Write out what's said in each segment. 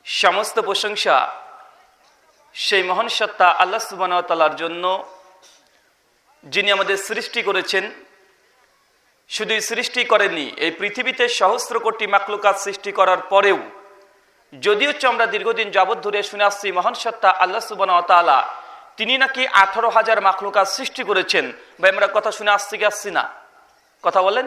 সমস্ত প্রশংসা সেই মহান সত্তা আল্লাহ সুবহানাহু ওয়া তাআলার জন্য, যিনি আমাদের সৃষ্টি করেছেন। শুধুই সৃষ্টি করেননি, এই পৃথিবীতে সহস্র কোটি মাখলুকাত সৃষ্টি করার পরেও যদিও আমরা দীর্ঘদিন যাবৎ ধরে শুনে আসছি মহান সত্তা আল্লাহ সুবহানাহু ওয়া তাআলা তিনি নাকি 18,000 মাখলুকাত সৃষ্টি করেছেন। ভাই আমরা কথা শুনে আসছি কি আসছি না? কথা বলেন।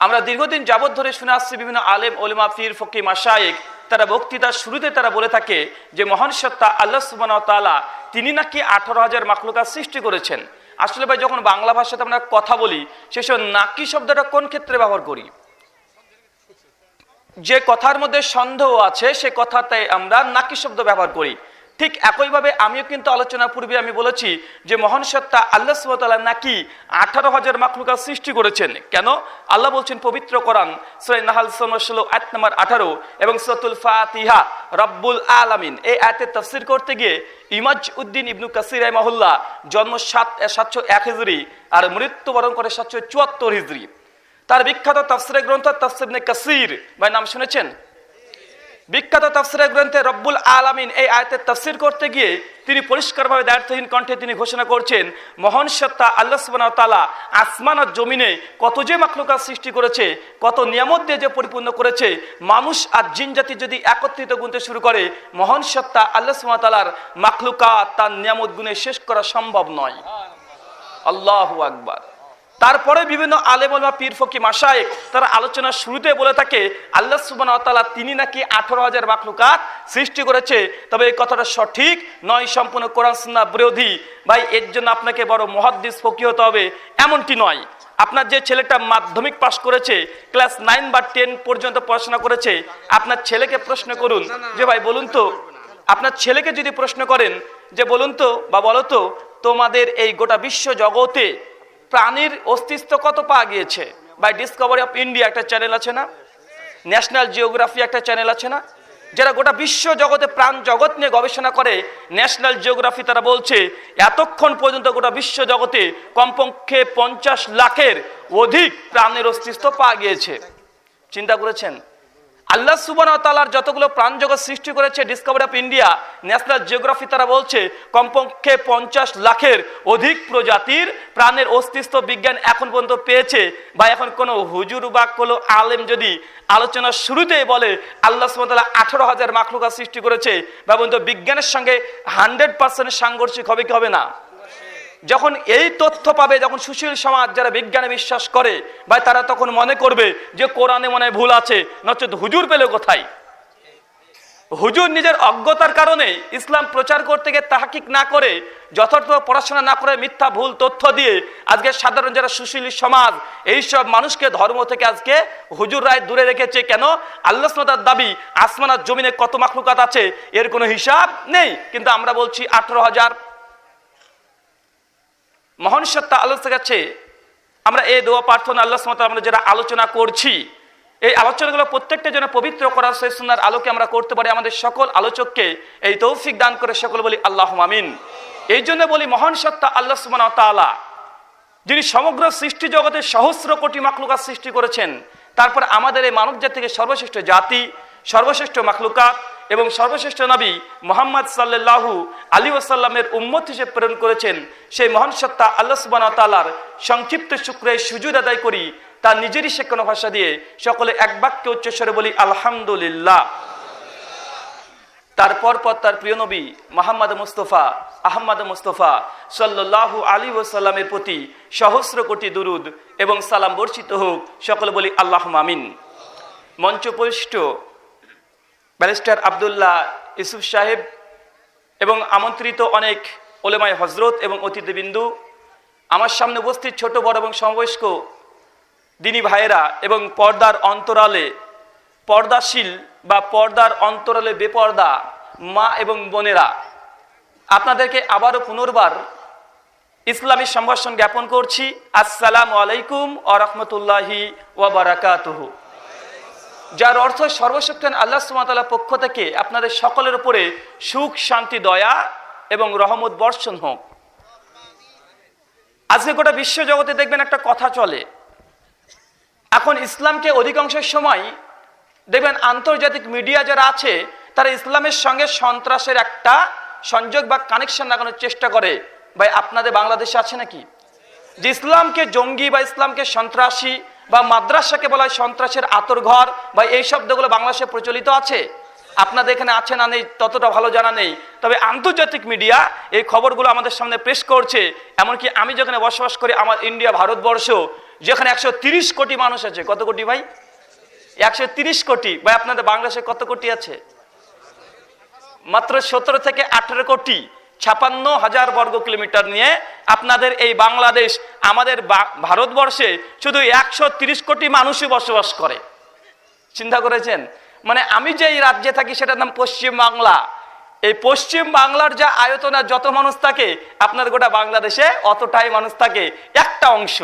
আমরা দীর্ঘদিন যাবৎ ধরে শুনে আসছি বিভিন্ন আলেম ওলেমা পীর ফকিহ মাশায়েখ তারা বক্তৃতার শুরুতে তারা বলে থাকে যে মহান সত্তা আল্লাহ সুবহানাহু ওয়া তাআলা তিনি নাকি 18,000 মাখলুকাত সৃষ্টি করেছেন। আসলে ভাই যখন বাংলা ভাষাতে আমরা কথা বলি সেই সময় নাকি শব্দটা কোন ক্ষেত্রে ব্যবহার করি? যে কথার মধ্যে সন্দেহ আছে সে কথাতে আমরা নাকি শব্দ ব্যবহার করি। ঠিক একইভাবে আমিও কিন্তু আলোচনার পূর্বে আমি বলেছি যে মহান সত্তা আল্লাহ সুবহানাহু ওয়া তাআলা নাকি 18,000 মাখলুকাত সৃষ্টি করেছেন। কেন? আল্লাহ বলছেন পবিত্র কোরআন সূরা নাহল 16 আয়াত নম্বর 18 এবং সূরাতুল ফাতিহা রব্বুল আলামিন এই আয়াতের তাফসীর করতে গিয়ে ইমাজ উদ্দিন ইবনু কাসির রাহিমাহুল্লাহ জন্ম 701 হিজরি আর মৃত্যুবরণ করে 774 হিজরি। তার বিখ্যাত তাফসীরের গ্রন্থ তাফসীর ইবনে কাসির, ভাই নাম শুনেছেন? বিখ্যাত তাফসীরের গ্রন্থে রব্বুল আলামিন এই আয়াতের তাফসীর করতে গিয়ে তিনি পরিষ্কারভাবে দায়িত্বহীন কণ্ঠে তিনি ঘোষণা করছেন মহান সত্তা আল্লাহ সুবহানাহু ওয়া তাআলা আসমান আর জমিনে কত যে মাখলুকাত সৃষ্টি করেছে, কত নিয়ামত দিয়ে যে পরিপূর্ণ করেছে, মানুষ আর জিন জাতি যদি একত্রিত গুনতে শুরু করে মহান সত্তা আল্লাহ সুবহানাহু ওয়া তাআলার মাখলুকাত তার নিয়ামত গুণে শেষ করা সম্ভব নয়। আল্লাহু আকবার। তারপরে বিভিন্ন আলেম ওলামা পীর ফকিহ মাশায়েখ তারা আলোচনার শুরুতে বলে থাকে আল্লাহ সুবহানাহু ওয়া তাআলা তিনি নাকি 18,000 মাখলুকাত সৃষ্টি করেছে। তবে এই কথাটা সঠিক নয়, সম্পূর্ণ কোরআন সুন্নাহ বিরোধী। ভাই এর জন্য আপনাকে বড় মুহাদ্দিস ফকিহ হতে হবে এমনটি নয়। আপনার যে ছেলেটা মাধ্যমিক পাস করেছে, ক্লাস 9 বা 10 পর্যন্ত পড়াশোনা করেছে, আপনার ছেলেকে প্রশ্ন করুন যে ভাই বলুন তো, আপনার ছেলেকে যদি প্রশ্ন করেন যে বলুন তো বা বলো তো তোমাদের এই গোটা বিশ্ব জগতে প্রাণীর অস্তিত্ব কত পাওয়া গিয়েছে? বাই ডিসকভারি অফ ইন্ডিয়া একটা চ্যানেল আছে না, ন্যাশনাল জিওগ্রাফি একটা চ্যানেল আছে না, যারা গোটা বিশ্ব জগতে প্রাণ জগৎ নিয়ে গবেষণা করে, ন্যাশনাল জিওগ্রাফি তারা বলছে এতক্ষণ পর্যন্ত গোটা বিশ্ব জগতে কমপক্ষে 50 লাখের অধিক প্রাণের অস্তিত্ব পাওয়া গিয়েছে। চিন্তা করেছেন? আল্লাহ সুবহানাহু ওয়া তাআলার যতগুলো প্রাণ জগৎ সৃষ্টি করেছে Discovery of India national geography তারা বলছে কমপক্ষে 50 লাখের অধিক প্রজাতির প্রাণের অস্তিত্ব বিজ্ঞান এখন পর্যন্ত পেয়েছে। বা এখন কোনো হুজুর বা কোনো আলেম যদি আলোচনার শুরুতেই বলে আল্লাহ সুবহানাহু ওয়া তাআলা 18,000 মাখলুকাত সৃষ্টি করেছে, বা বন্ধু বিজ্ঞানের সঙ্গে 100% সাংঘর্ষিক হবে কি হবে না? যখন এই তথ্য পাবে, যখন সুশীল সমাজ যারা বিজ্ঞানে বিশ্বাস করে বা তারা তখন মনে করবে যে কোরআনে মনে ভুল আছে, নচেত হুজুর পেলে কোথায়? হুজুর নিজের অজ্ঞতার কারণে ইসলাম প্রচার করতে গিয়ে তাহকিক না করে, যথার্থ পড়াশোনা না করে মিথ্যা ভুল তথ্য দিয়ে আজকে সাধারণ যারা সুশীল সমাজ এইসব মানুষকে ধর্ম থেকে আজকে হুজুর রায় দূরে রেখেছে। কেন? আল্লাহ সুবহানাহু ওয়া তাআলার দাবি আসমান আর জমিনে কত মাখলুকাত আছে এর কোনো হিসাব নেই, কিন্তু আমরা বলছি 18,000। মহান সত্তা আল্লাহর কাছে আমরা এই দোয়া প্রার্থনা আল্লাহ সুবহানাহু ওয়া তাআলা আমরা যারা আলোচনা করছি এই আলোচনাগুলো প্রত্যেকটা যেন পবিত্র করার সহিহ সুন্নাহর আলোকে আমরা করতে পারি। আমাদের সকল আলোচককে এই তৌফিক দান করে সকল বলি আল্লাহুম্মা আমিন। এই জন্য বলি মহান সত্তা আল্লাহ সুবহানাহু ওয়া তাআলা যিনি সমগ্র সৃষ্টি জগতে সহস্র কোটি মাখলুকাত সৃষ্টি করেছেন, তারপর আমাদের এই মানব জাতিকে সর্বশ্রেষ্ঠ জাতি, সর্বশ্রেষ্ঠ মাখলুকাত এবং সর্বশ্রেষ্ঠ নবী মুহাম্মদ সাল্লাল্লাহু আলাইহি ওয়াসাল্লামের উম্মত হিসেবে প্রেরণ করেছেন। সেই মহান সত্তা আল্লাহ সুবহানাহু ওয়া তাআলার সংক্ষিপ্ত শুকরিয়া সুজুদ আদায় করি তার নিজেরই শেখানো ভাষা দিয়ে সকলে এক বাক্যে উচ্চস্বরে বলি আলহামদুলিল্লাহ। তারপর তার প্রিয় নবী মুহাম্মদ মুস্তাফা আহমদ মুস্তাফা সাল্লাল্লাহু আলাইহি ওয়াসাল্লামের প্রতি সহস্র কোটি দুরুদ এবং সালাম বর্ষিত হোক, সকলে বলি আল্লাহুম্মা আমিন। মঞ্চপৃষ্ঠ ব্যারিস্টার আব্দুল্লাহ ইউসুফ সাহেব এবং আমন্ত্রিত অনেক ওলেমায়ে হযরত এবং অতিথিবৃন্দু, আমার সামনে উপস্থিত ছোট বড় এবং সমবয়স্ক দিনী ভাইয়েরা এবং পর্দার অন্তরালে পর্দাশীল বা পর্দার অন্তরালে বেপর্দা মা এবং বোনেরা, আপনাদেরকে আবারও পুনর্বার ইসলামী সম্ভাষণ জ্ঞাপন করছি। আসসালামু আলাইকুম ওয়া রাহমাতুল্লাহি ওয়া বারাকাতুহু। যার অর্থ সর্বশক্তিমান আল্লাহ সুবহানাহু ওয়া তাআলার পক্ষ থেকে আপনাদের সকলের উপরে সুখ শান্তি দয়া এবং রহমত বর্ষণ হোক। আজকে গোটা বিশ্ব জগতে দেখবেন একটা কথা চলে, এখন ইসলামকে অধিকাংশ সময় দেখবেন আন্তর্জাতিক মিডিয়া যারা আছে তারা ইসলামের সঙ্গে সন্ত্রাসের একটা সংযোগ বা কানেকশন লাগানোর চেষ্টা করে। ভাই আপনাদের বাংলাদেশে আছে নাকি যে ইসলামকে জঙ্গি বা ইসলামকে সন্ত্রাসী বা মাদ্রাসাকে বলা হয় সন্ত্রাসের আতরঘর বা এই শব্দগুলো বাংলাদেশে প্রচলিত আছে? আপনাদের এখানে আছে না নেই ততটা ভালো জানা নেই, তবে আন্তর্জাতিক মিডিয়া এই খবরগুলো আমাদের সামনে পেশ করছে। এমনকি আমি যেখানে বসবাস করি, আমার ইন্ডিয়া ভারতবর্ষ, যেখানে 130 কোটি মানুষ আছে। কত কোটি ভাই? 130 কোটি। ভাই আপনাদের বাংলাদেশে কত কোটি আছে? মাত্র 17 থেকে 18 কোটি। 56,000 বর্গ কিলোমিটার নিয়ে আপনাদের এই বাংলাদেশ, আমাদের ভারতবর্ষে শুধু 130 কোটি মানুষই বসবাস করে। চিন্তা করেছেন? মানে আমি যে রাজ্যে থাকি সেটার নাম পশ্চিম বাংলা। এই পশ্চিম বাংলার যা আয়তন আর যত মানুষ থাকে, আপনার গোটা বাংলাদেশে অতটাই মানুষ থাকে, একটা অংশ।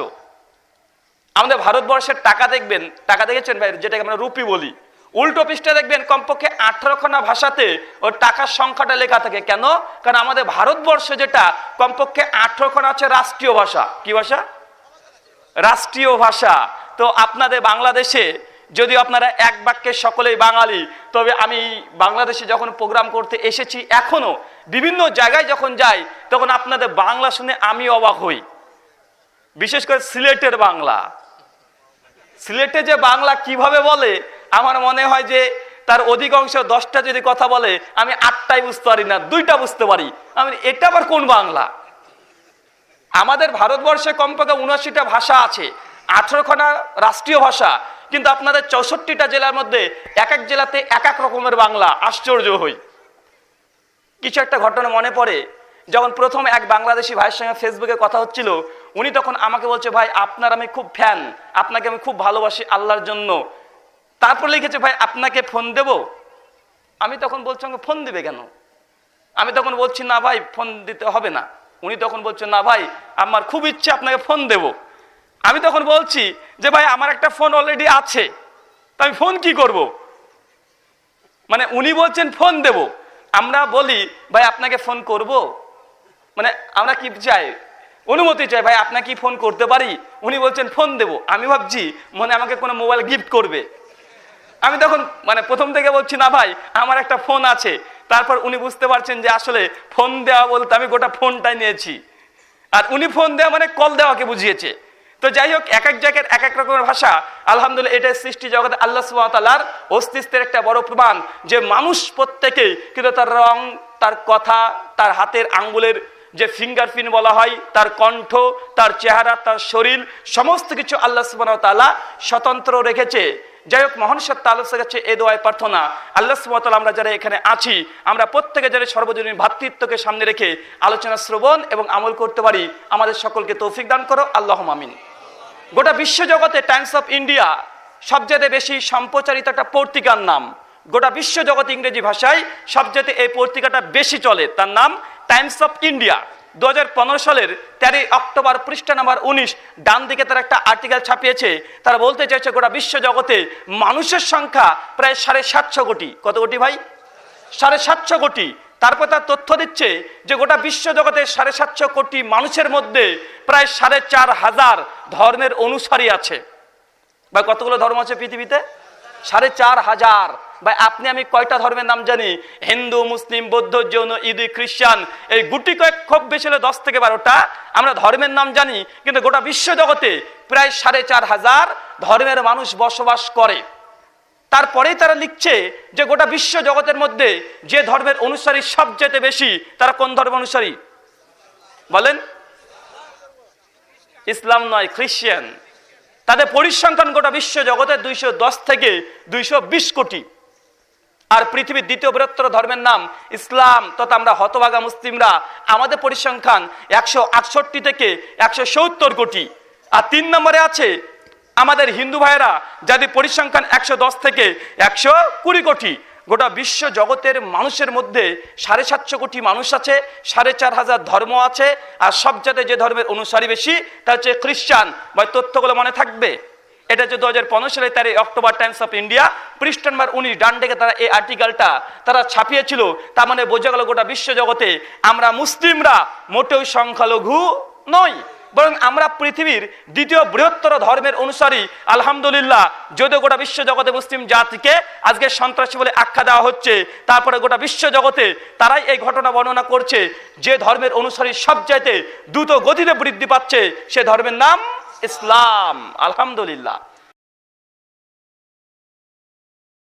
আমাদের ভারতবর্ষের টাকা দেখবেন, টাকা দেখেছেন ভাই, যেটাকে আমরা রুপি বলি, উল্টো পৃষ্ঠে দেখবেন কমপক্ষে 18খানা ভাষাতে ওর টাকার সংখ্যাটা লেখা থাকে। কেন? কারণ আমাদের ভারতবর্ষে যেটা কমপক্ষে 18খানা আছে রাষ্ট্রীয় ভাষা। কি ভাষা? রাষ্ট্রীয় ভাষা। তো আপনাদের বাংলাদেশে যদি আপনারা এক বাক্যে সকলেই বাঙালি, তবে আমি বাংলাদেশে যখন প্রোগ্রাম করতে এসেছি, এখনো বিভিন্ন জায়গায় যখন যাই, তখন আপনাদের বাংলা শুনে আমি অবাক হই। বিশেষ করে সিলেটের বাংলা। সিলেটে যে বাংলা কিভাবে বলে, আমার মনে হয় যে তার অধিকাংশ 10টা যদি কথা বলে, আমি 8টাই বুঝতে পারি না, 2টা বুঝতে পারি। আমি এটা আবার কোন বাংলা? আমাদের ভারতবর্ষে কমপক্ষে 79টা ভাষা আছে, 18খানা রাষ্ট্রীয় ভাষা, কিন্তু আপনাদের 64টা জেলার মধ্যে এক এক জেলাতে এক এক রকমের বাংলা। আশ্চর্য হই। কিছু একটা ঘটনা মনে পড়ে, যখন প্রথম এক বাংলাদেশি ভাইয়ের সঙ্গে ফেসবুকে কথা হচ্ছিল, উনি তখন আমাকে বলছে, ভাই আপনার আমি খুব ফ্যান, আপনাকে আমি খুব ভালোবাসি আল্লাহর জন্য। তারপর লিখেছে, ভাই আপনাকে ফোন দেব। আমি তখন বলছি, আমাকে ফোন দিবে কেন? আমি তখন বলছি, না ভাই ফোন দিতে হবে না। উনি তখন বলছেন, না ভাই আমার খুব ইচ্ছে আপনাকে ফোন দেব। আমি তখন বলছি যে ভাই আমার একটা ফোন অলরেডি আছে, তো আমি ফোন কি করব? মানে উনি বলছেন ফোন দেব, আমরা বলি ভাই আপনাকে ফোন করব। মানে আমরা কি চাই? অনুমতি চাই, ভাই আপনাকে কি ফোন করতে পারি? উনি বলছেন ফোন দেব। আমি ভাবছি মনে আমাকে কোনো মোবাইল গিফট করবে। আমি তখন মানে প্রথম থেকে বলছি, না ভাই আমার একটা ফোন আছে। তারপর উনি বুঝতে পারছেন যে আসলে ফোন দেওয়া বলতে আমি গোটা ফোনটাই নিয়েছি, আর উনি ফোন দেওয়া মানে কল দেওয়াকে বুঝিয়েছে। তো যাই হোক, এক এক জায়গায় এক এক রকমের ভাষা। আলহামদুলিল্লাহ, এটাই সৃষ্টি জগতে আল্লাহ সুবহানাহু ওয়া তাআলার অস্তিত্বের একটা বড় প্রমাণ যে মানুষ প্রত্যেকেই কিন্তু তার রং, তার কথা, তার হাতের আঙ্গুলের যে ফিঙ্গারপ্রিন্ট বলা হয়, তার কণ্ঠ, তার চেহারা, তার শরীর, সমস্ত কিছু আল্লাহ সুবহানাহু ওয়া তাআলা স্বতন্ত্র রেখেছে। যাই হোক, মহান সত্তা আল্লাহর কাছে এই দোয়ায় প্রার্থনা, আল্লাহ সুবহানাহু ওয়া তাআলা আমরা যারা এখানে আছি, আমরা প্রত্যেকে যারা সর্বজনীন ভ্রাতৃত্বকে সামনে রেখে আলোচনা শ্রবণ এবং আমল করতে পারি, আমাদের সকলকে তৌফিক দান করো, আল্লাহুম্মা আমিন। গোটা বিশ্বজগতে টাইমস অফ ইন্ডিয়া সবচেয়ে বেশি সম্প্রচারিত একটা পত্রিকার নাম। গোটা বিশ্বজগতে ইংরেজি ভাষায় সবচেয়ে এই পত্রিকাটা বেশি চলে, তার নাম টাইমস অফ ইন্ডিয়া। 2015 সালের 13 অক্টোবর পৃষ্ঠা নাম্বার 19 ডান দিকে তারা একটা আর্টিকেল ছাপিয়েছে। তারা বলতে চাইছে গোটা বিশ্বজগতে মানুষের সংখ্যা প্রায় 750 কোটি। কত কোটি ভাই? 750 কোটি। তারপর তার তথ্য দিচ্ছে যে গোটা বিশ্বজগতে 750 কোটি মানুষের মধ্যে প্রায় 4,500 ধর্মের অনুসারী আছে। বা কতগুলো ধর্ম আছে পৃথিবীতে? 4,500। ভাই আপনি আমি কয়টা ধর্মের নাম জানি? হিন্দু, মুসলিম, বৌদ্ধ, জৈন, ইহুদি, খ্রিস্টান, এই গুটি কয়েক, খুব বেশি হলে 10 থেকে 12টা আমরা ধর্মের নাম জানি। কিন্তু গোটা বিশ্বজগতে প্রায় 4,500 ধর্মের মানুষ বসবাস করে। তারপরেই তারা লিখছে যে গোটা বিশ্ব জগতের মধ্যে যে ধর্মের অনুসারী সবচেয়ে বেশি, তারা কোন ধর্ম অনুসারী বলেন? ইসলাম নয়, খ্রিস্টান। তাদের পরিসংখ্যান গোটা বিশ্ব জগতে 210 থেকে 220 কোটি। আর পৃথিবীর দ্বিতীয় বৃহত্তর ধর্মের নাম ইসলাম, তথা আমরা হতভাগা মুসলিমরা, আমাদের পরিসংখ্যান 168 থেকে 170 কোটি। আর 3 নম্বরে আছে আমাদের হিন্দু ভাইয়েরা, যাদের পরিসংখ্যান 110 থেকে 120 কোটি। গোটা বিশ্ব জগতের মানুষের মধ্যে 750 কোটি মানুষ আছে, 4,500 ধর্ম আছে। আর সবচেয়ে যে ধর্মের অনুসারী বেশি তা হচ্ছে খ্রিস্টান। বা তথ্যগুলো মনে থাকবে। এটা হচ্ছে 2015 সালে 13 অক্টোবর টাইমস অফ ইন্ডিয়া পৃষ্ঠা নাম্বার 19 ডান দিকে তারা এই আর্টিকেলটা তারা ছাপিয়েছিল। তার মানে বোঝা গেল গোটা বিশ্ব জগতে আমরা মুসলিমরা মোটেও সংখ্যালঘু নই। বরং আমরা পৃথিবীর দ্বিতীয় বৃহত্তর ধর্মের অনুসারী। আলহামদুলিল্লাহ, যদিও গোটা বিশ্ব জগতে মুসলিম জাতিকে আজকে সন্ত্রাসী বলে আখ্যা দেওয়া হচ্ছে, তারপরে গোটা বিশ্ব জগতে তারাই এই ঘটনা বর্ণনা করছে যে ধর্মের অনুসারী সবচাইতে দ্রুত গতিতে বৃদ্ধি পাচ্ছে, সে ধর্মের নাম ইসলাম। আলহামদুলিল্লাহ।